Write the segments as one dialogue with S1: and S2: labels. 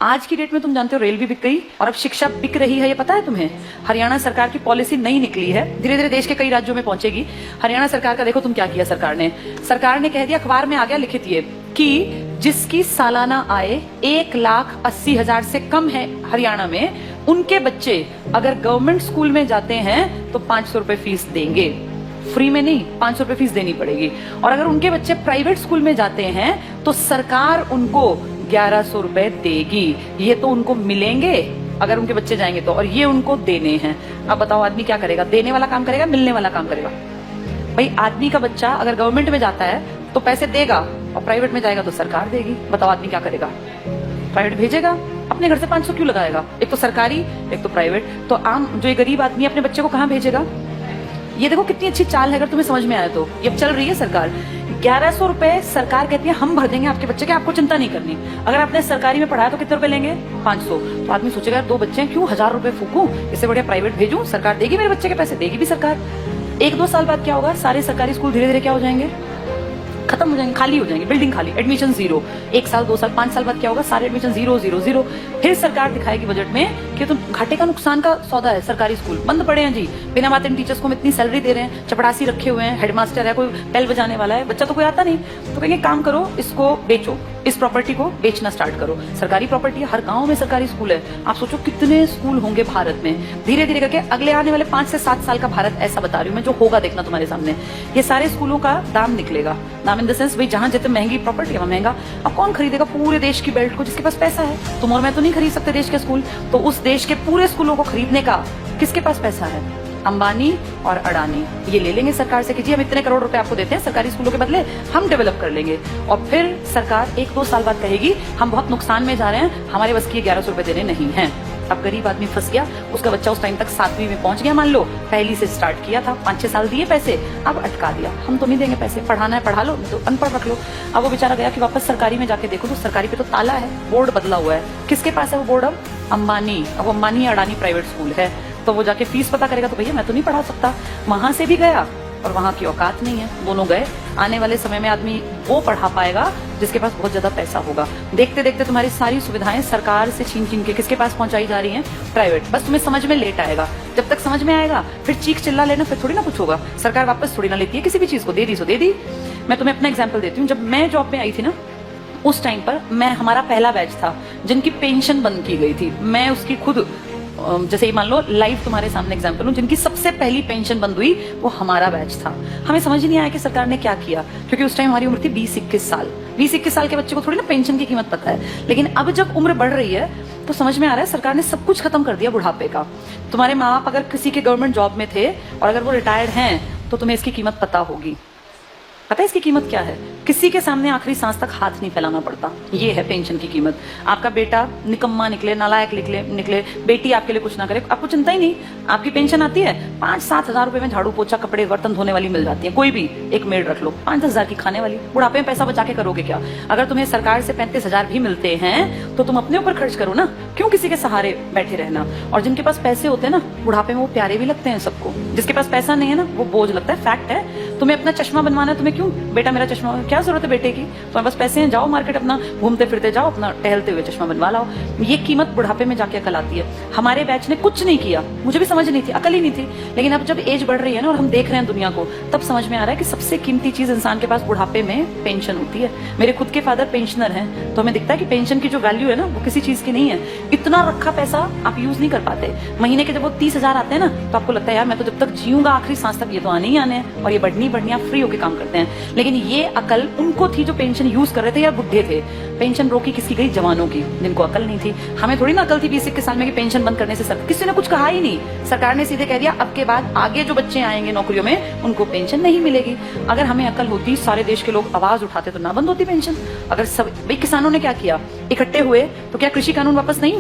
S1: आज की डेट में तुम जानते हो रेल भी बिक गई और अब शिक्षा बिक रही है, ये पता है तुम्हें? हरियाणा सरकार की पॉलिसी नई निकली है, धीरे धीरे देश के कई राज्यों में पहुंचेगी। हरियाणा सरकार का देखो तुम क्या किया। सरकार ने कह दिया, अखबार में आ गया लिखित ये कि जिसकी सालाना आय 1,80,000 से कम है हरियाणा में, उनके बच्चे अगर गवर्नमेंट स्कूल में जाते हैं तो 500 रुपए फीस देंगे। फ्री में नहीं, 500 रुपए फीस देनी पड़ेगी। और अगर उनके बच्चे प्राइवेट स्कूल में जाते हैं तो सरकार उनको 1100 रुपए देगी। ये तो उनको मिलेंगे अगर उनके बच्चे जाएंगे तो, और ये उनको देने हैं। अब बताओ आदमी क्या करेगा? देने वाला काम करेगा, मिलने वाला काम करेगा? भाई आदमी का बच्चा अगर गवर्नमेंट में जाता है तो पैसे देगा और प्राइवेट में जाएगा तो सरकार देगी। बताओ आदमी क्या करेगा? प्राइवेट भेजेगा, अपने घर से 500 क्यों लगाएगा? एक तो सरकारी, एक तो प्राइवेट। तो आम जो ये गरीब आदमी अपने बच्चे को कहाँ भेजेगा? ये देखो कितनी अच्छी चाल है, अगर तुम्हें समझ में आया तो। ये चल रही है सरकार। 1100 रुपए सरकार कहती है हम भर देंगे आपके बच्चे के, आपको चिंता नहीं करनी। अगर आपने सरकारी में पढ़ाया तो कितने रुपए लेंगे? 500। तो आदमी सोचेगा 2 बच्चे हैं, क्यों 1000 रुपए फूकूं, इससे बढ़िया प्राइवेट भेजूं, सरकार देगी मेरे बच्चे के पैसे, देगी भी सरकार। 1-2 साल बाद क्या होगा? सारे सरकारी स्कूल धीरे धीरे क्या हो जाएंगे? खत्म हो जाएंगे, खाली हो जाएंगे, बिल्डिंग खाली, एडमिशन 0। 1 साल 2 साल 5 साल बाद क्या होगा? सारे एडमिशन 0 0 0। फिर सरकार दिखाएगी बजट में कि तुम घाटे का नुकसान का सौदा है, सरकारी स्कूल बंद पड़े हैं जी, बिना बात इन टीचर्स को हम इतनी सैलरी दे रहे हैं, चपड़ासी रखे हुए हैं, हेडमास्टर है, कोई बेल बजाने वाला है, बच्चा तो कोई आता नहीं। तो कहेंगे काम करो, इसको बेचो, इस प्रॉपर्टी को बेचना स्टार्ट करो। सरकारी प्रॉपर्टी है, हर गांव में सरकारी स्कूल है। आप सोचो कितने स्कूल होंगे भारत में। धीरे धीरे करके अगले आने वाले 5 से 7 साल का भारत ऐसा बता रही हूँ मैं, जो होगा देखना तुम्हारे सामने। ये सारे स्कूलों का दाम निकलेगा। दाम इन द सेंस, भाई जहां जितने महंगी प्रॉपर्टी है महंगा। अब कौन खरीदेगा पूरे देश की बेल्ट को? जिसके पास पैसा है। तुम और मैं तो नहीं खरीद सकते देश के स्कूल, तो उस देश के पूरे स्कूलों को खरीदने का किसके पास पैसा है? अंबानी और अडानी ये ले लेंगे सरकार से कि जी हम इतने करोड़ रुपए आपको देते हैं सरकारी स्कूलों के बदले, हम डेवलप कर लेंगे। और फिर सरकार 1-2 साल बाद कहेगी हम बहुत नुकसान में जा रहे हैं, हमारे बस की 1100 रुपए देने नहीं है। अब गरीब आदमी फंस गया, उसका बच्चा उस टाइम तक 7वीं में पहुंच गया, मान लो पहली से स्टार्ट किया था, 5-6 साल दिए पैसे, अब अटका दिया, हम तो नहीं देंगे पैसे, पढ़ाना है पढ़ा लो, तो अनपढ़ रख लो। अब वो बेचारा गया कि वापस सरकारी में जाके देखो तो सरकारी पे तो ताला है, बोर्ड बदला हुआ है। किसके पास है वो बोर्ड? अब अंबानी। अब अंबानी अडानी प्राइवेट स्कूल है, तो वो जाके फीस पता करेगा तो भैया मैं तो नहीं पढ़ा सकता। वहां से भी गया और वहां की औकात नहीं है, दोनों गए। आने वाले समय में आदमी वो पढ़ा पाएगा जिसके पास बहुत ज्यादा पैसा होगा। देखते देखते तुम्हारी सारी सुविधाएं सरकार से छीन छीन के किसके पास पहुंचाई जा रही हैं? प्राइवेट। बस तुम्हें समझ में लेट आएगा, जब तक समझ में आएगा फिर चीख चिल्ला लेना, फिर थोड़ी ना कुछ होगा। सरकार वापस थोड़ी ना लेती है किसी भी चीज को, दे दी सो दे दी। मैं तुम्हें अपना एग्जाम्पल देती हूँ। जब मैं जॉब में आई थी ना, उस टाइम पर हमारा पहला बैच था जिनकी पेंशन बंद की गई थी। मैं उसकी खुद, जैसे ही मान लो लाइव तुम्हारे सामने एग्जांपल हूं, जिनकी सबसे पहली पेंशन बंद हुई वो हमारा बैच था। हमें समझ ही नहीं आया कि सरकार ने क्या किया, क्योंकि उस टाइम हमारी उम्र थी 20-21 साल। 20-21 साल के बच्चे को थोड़ी ना पेंशन की कीमत पता है। लेकिन अब जब उम्र बढ़ रही है तो समझ में आ रहा है सरकार ने सब कुछ खत्म कर दिया बुढ़ापे का। तुम्हारे माँ बाप अगर किसी के गवर्नमेंट जॉब में थे और अगर वो रिटायर्ड हैं तो तुम्हें इसकी कीमत पता होगी। पता है इसकी कीमत क्या है? किसी के सामने आखिरी सांस तक हाथ नहीं फैलाना पड़ता। ये है पेंशन की कीमत। आपका बेटा निकम्मा निकले, नालायक निकले, बेटी आपके लिए कुछ ना करे, आपको चिंता ही नहीं। आपकी पेंशन आती है, 5-7 हजार रुपए में झाड़ू पोछा कपड़े बर्तन धोने वाली मिल जाती है। कोई भी एक मेड रख लो, 5-10 हजार की खाने वाली। बुढ़ापे में पैसा बचा के करोगे क्या? अगर तुम्हें सरकार से 35 हजार भी मिलते हैं तो तुम अपने ऊपर खर्च करो ना, क्यों किसी के सहारे बैठे रहना? और जिनके पास पैसे होते हैं ना, बुढ़ापे में वो प्यारे भी लगते हैं सबको। जिसके पास पैसा नहीं है ना, वो बोझ लगता है। फैक्ट है। तुम्हें अपना चश्मा बनवाना है, तुम्हें क्यों बेटा मेरा चश्मा, क्या जरूरत है बेटे की? तुम्हारे पास पैसे हैं, जाओ मार्केट, अपना घूमते फिरते जाओ, अपना टहलते हुए चश्मा बनवा लाओ। ये कीमत बुढ़ापे में जाके अकल आती है। हमारे बैच ने कुछ नहीं किया, मुझे भी समझ नहीं थी, अकल ही नहीं थी। लेकिन अब जब एज बढ़ रही है ना और हम देख रहे हैं दुनिया को, तब समझ में आ रहा है कि सबसे कीमती चीज इंसान के पास बुढ़ापे में पेंशन होती है। मेरे खुद के फादर पेंशनर हैं, तो हमें दिखता है कि पेंशन की जो वैल्यू है ना वो किसी चीज की नहीं है। इतना रखा पैसा आप यूज नहीं कर पाते। महीने के जब वो 30 हजार आते हैं ना, तो आपको लगता है यार मैं तो जब तक जीऊंगा आखिरी सांस तक ये तो आने ही आने हैं, और ये बढ़नी आप फ्री होकर काम करते हैं। लेकिन ये अकल उनको थी जो पेंशन यूज कर रहे थे या बुढ़े थे। पेंशन रोकी किसकी गई? जवानों की, जिनको अकल नहीं थी। हमें थोड़ी ना अकल थी 20-21 साल में कि पेंशन बंद करने से किसी ने कुछ कहा ही नहीं। सरकार ने सीधे कह दिया अब के बाद आगे जो बच्चे आएंगे नौकरियों में उनको पेंशन नहीं मिलेगी। अगर हमें अकल होती, सारे देश के लोग आवाज उठाते तो ना बंद होती पेंशन। अगर सब भाई किसानों ने क्या किया, इकट्ठे हुए तो क्या कृषि कानून वापस नहीं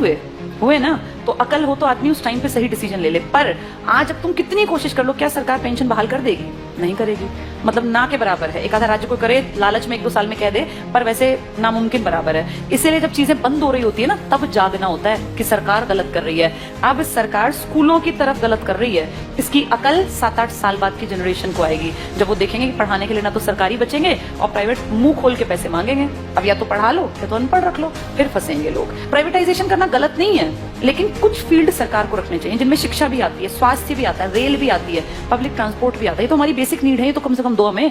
S1: हुए ना? तो अकल हो तो आदमी उस टाइम पे सही डिसीजन ले ले। पर आज अब तुम कितनी कोशिश कर लो, क्या सरकार पेंशन बहाल कर देगी? नहीं करेगी। मतलब ना के बराबर है। एक आधा राज्य को करे, लालच में 1-2 साल में कह दे, पर वैसे नामुमकिन बराबर है। इसीलिए जब चीजें बंद हो रही होती है ना, तब जागना होता है कि सरकार गलत कर रही है। अब सरकार स्कूलों की तरफ गलत कर रही है। इसकी अकल 7-8 साल बाद की जनरेशन को आएगी, जब वो देखेंगे कि पढ़ाने के लिए ना तो सरकारी बचेंगे और प्राइवेट मुंह खोल के पैसे मांगेंगे। अब या तो पढ़ा लो या तो अनपढ़ रख लो, फिर फंसेंगे लोग। प्राइवेटाइजेशन करना गलत नहीं है, लेकिन कुछ फील्ड सरकार को रखने चाहिए जिनमें शिक्षा भी आती है, स्वास्थ्य भी आता है, रेल भी आती है, पब्लिक ट्रांसपोर्ट भी आता है। ये तो हमारी बेसिक नीड है, ये तो कम से कम दो हमें।